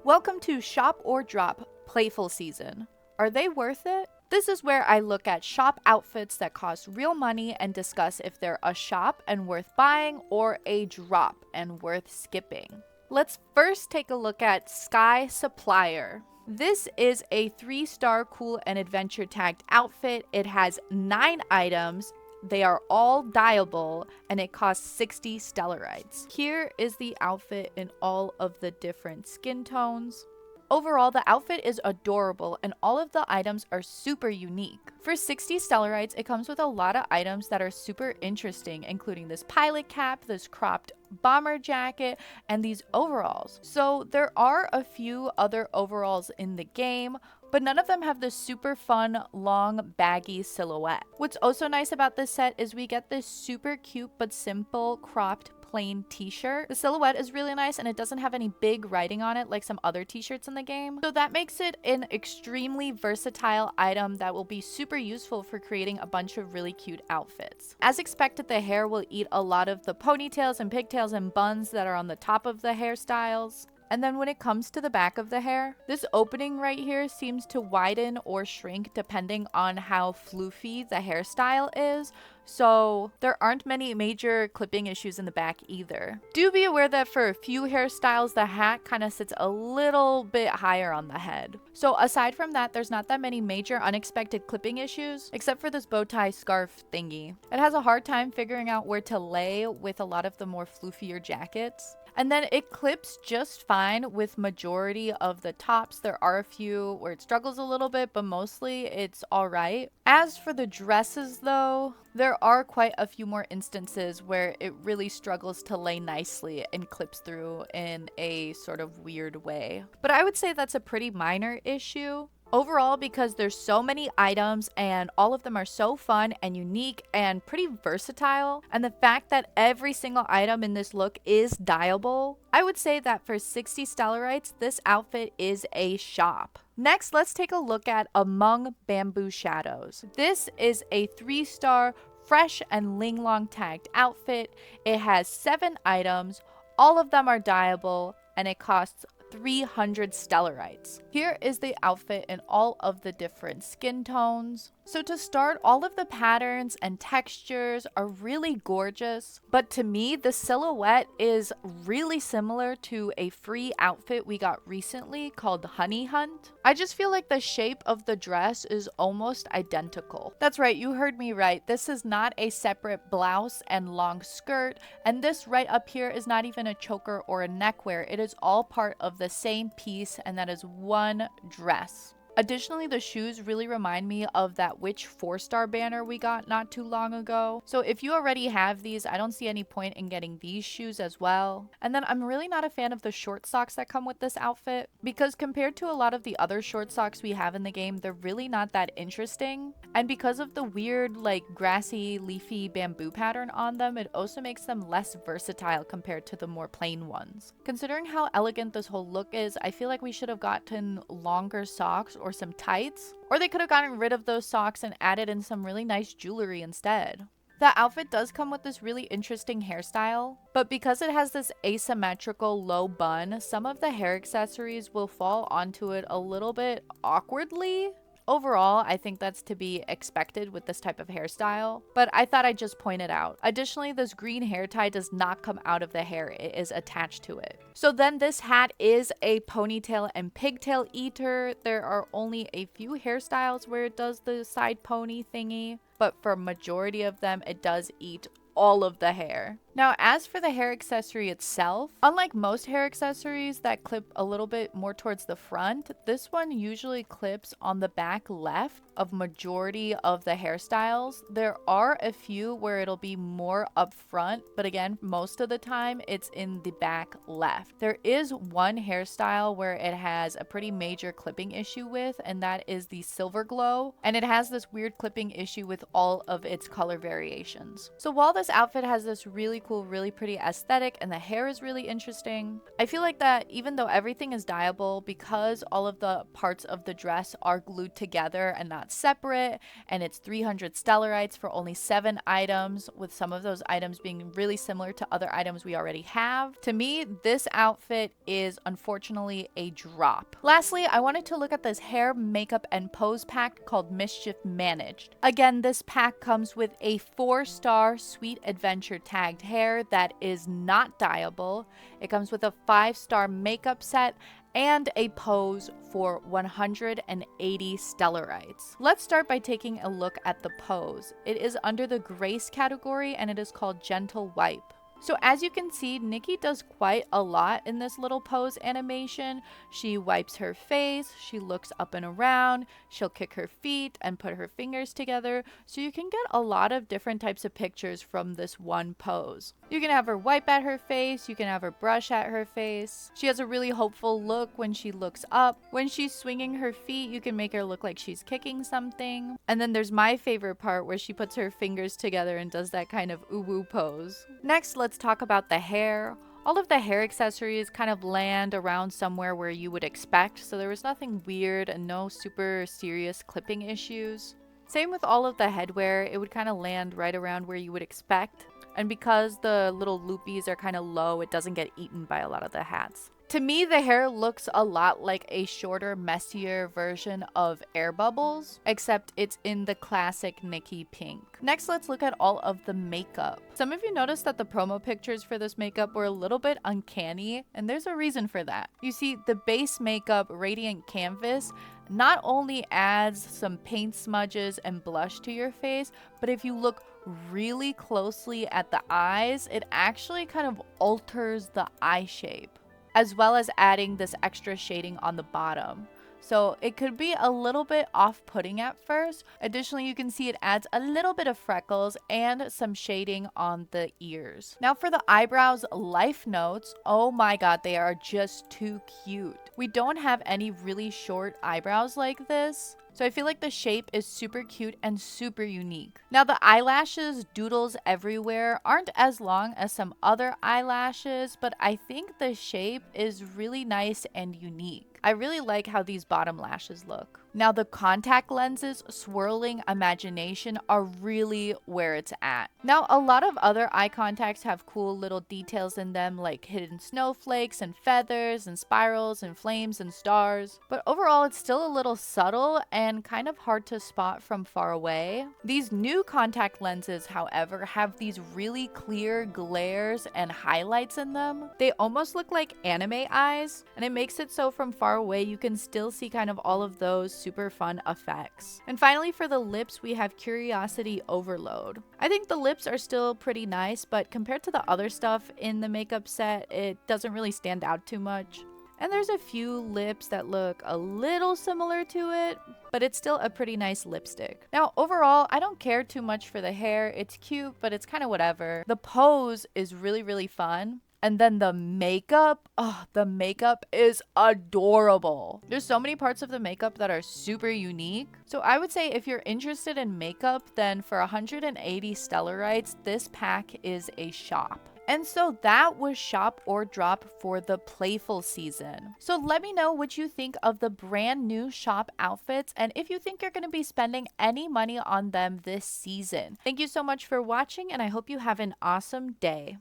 Welcome to Shop or Drop Playful Season. Are they worth it? This is where I look at shop outfits that cost real money and discuss if they're a shop and worth buying or a drop and worth skipping. Let's first take a look at Sky Supplier. This is a 3-star cool and adventure tagged outfit. It has 9 items. They are all dyeable and it costs 60 Stellarites. Here is the outfit in all of the different skin tones. Overall, the outfit is adorable and all of the items are super unique. For 60 Stellarites, it comes with a lot of items that are super interesting, including this pilot cap, this cropped bomber jacket, and these overalls. So there are a few other overalls in the game, but none of them have this super fun, long, baggy silhouette. What's also nice about this set is we get this super cute but simple cropped plain t-shirt. The silhouette is really nice and it doesn't have any big writing on it like some other t-shirts in the game. So that makes it an extremely versatile item that will be super useful for creating a bunch of really cute outfits. As expected, the hair will eat a lot of the ponytails and pigtails and buns that are on the top of the hairstyles. And then when it comes to the back of the hair, this opening right here seems to widen or shrink depending on how floofy the hairstyle is. So there aren't many major clipping issues in the back either. Do be aware that for a few hairstyles, the hat kind of sits a little bit higher on the head. So aside from that, there's not that many major unexpected clipping issues, except for this bow tie scarf thingy. It has a hard time figuring out where to lay with a lot of the more floofier jackets. And then it clips just fine with majority of the tops. There are a few where it struggles a little bit, but mostly it's all right. As for the dresses though, there are quite a few more instances where it really struggles to lay nicely and clips through in a sort of weird way. But I would say that's a pretty minor issue. Overall, because there's so many items and all of them are so fun and unique and pretty versatile, and the fact that every single item in this look is dyeable, I would say that for 60 Stellarites, this outfit is a shop. Next, let's take a look at Among Bamboo Shadows. This is a 3-star fresh and ling-long tagged outfit. It has 7 items, all of them are dyeable, and it costs 300 Stellarites. Here is the outfit in all of the different skin tones. So to start, all of the patterns and textures are really gorgeous, but to me, the silhouette is really similar to a free outfit we got recently called Honey Hunt. I just feel like the shape of the dress is almost identical. That's right, you heard me right. This is not a separate blouse and long skirt, and this right up here is not even a choker or a neckwear. It is all part of the same piece, and that is one dress. Additionally, the shoes really remind me of that Witch 4-star banner we got not too long ago. So if you already have these, I don't see any point in getting these shoes as well. And then I'm really not a fan of the short socks that come with this outfit, because compared to a lot of the other short socks we have in the game, they're really not that interesting. And because of the weird, like, grassy, leafy bamboo pattern on them, it also makes them less versatile compared to the more plain ones. Considering how elegant this whole look is, I feel like we should have gotten longer socks or some tights, or they could have gotten rid of those socks and added in some really nice jewelry instead. The outfit does come with this really interesting hairstyle, but because it has this asymmetrical low bun, some of the hair accessories will fall onto it a little bit awkwardly. Overall, I think that's to be expected with this type of hairstyle, but I thought I'd just point it out. Additionally, this green hair tie does not come out of the hair, it is attached to it. So then this hat is a ponytail and pigtail eater. There are only a few hairstyles where it does the side pony thingy, but for majority of them, it does eat all of the hair. Now, as for the hair accessory itself, unlike most hair accessories that clip a little bit more towards the front, this one usually clips on the back left of majority of the hairstyles. There are a few where it'll be more up front, but again, most of the time it's in the back left. There is one hairstyle where it has a pretty major clipping issue with, and that is the silver glow, and it has this weird clipping issue with all of its color variations. So while this outfit has this really cool, really pretty aesthetic, and the hair is really interesting. I feel like that even though everything is dyeable, because all of the parts of the dress are glued together and not separate, and it's 300 Stellarites for only 7 items, with some of those items being really similar to other items we already have. To me, this outfit is unfortunately a drop. Lastly, I wanted to look at this hair, makeup, and pose pack called Mischief Managed. Again, this pack comes with a 4-star Sweet Adventure tagged hair that is not dyeable. It comes with a 5-star makeup set and a pose for 180 Stellarites. Let's start by taking a look at the pose. It is under the Grace category and it is called Gentle Wipe. So as you can see, Nikki does quite a lot in this little pose animation. She wipes her face, she looks up and around, she'll kick her feet and put her fingers together. So you can get a lot of different types of pictures from this one pose. You can have her wipe at her face, you can have her brush at her face. She has a really hopeful look when she looks up. When she's swinging her feet, you can make her look like she's kicking something. And then there's my favorite part where she puts her fingers together and does that kind of ooh-woo pose. Next, let's talk about the hair. All of the hair accessories kind of land around somewhere where you would expect, so there was nothing weird and no super serious clipping issues. Same with all of the headwear, it would kind of land right around where you would expect. And because the little loopies are kind of low, it doesn't get eaten by a lot of the hats. To me, the hair looks a lot like a shorter, messier version of Air Bubbles, except it's in the classic Nikki pink. Next, let's look at all of the makeup. Some of you noticed that the promo pictures for this makeup were a little bit uncanny, and there's a reason for that. You see, the base makeup, Radiant Canvas, not only adds some paint smudges and blush to your face, but if you look really closely at the eyes, it actually kind of alters the eye shape, as well as adding this extra shading on the bottom. So it could be a little bit off-putting at first. Additionally, you can see it adds a little bit of freckles and some shading on the ears. Now for the eyebrows, Life Notes, oh my god, they are just too cute. We don't have any really short eyebrows like this, so I feel like the shape is super cute and super unique. Now the eyelashes, doodles everywhere, aren't as long as some other eyelashes, but I think the shape is really nice and unique. I really like how these bottom lashes look. Now the contact lenses, Swirling Imagination, are really where it's at. Now a lot of other eye contacts have cool little details in them, like hidden snowflakes and feathers and spirals and flames and stars, but overall it's still a little subtle and kind of hard to spot from far away. These new contact lenses, however, have these really clear glares and highlights in them. They almost look like anime eyes, and it makes it so from far away you can still see kind of all of those super fun effects. And finally, for the lips, we have Curiosity Overload. I think the lips are still pretty nice, but compared to the other stuff in the makeup set, it doesn't really stand out too much. And there's a few lips that look a little similar to it, but it's still a pretty nice lipstick. Now, overall, I don't care too much for the hair. It's cute, but it's kind of whatever. The pose is really, really fun. And then the makeup, oh, the makeup is adorable. There's so many parts of the makeup that are super unique. So I would say if you're interested in makeup, then for 180 Stellarites, this pack is a shop. And so that was shop or drop for the Playful season. So let me know what you think of the brand new shop outfits and if you think you're going to be spending any money on them this season. Thank you so much for watching and I hope you have an awesome day.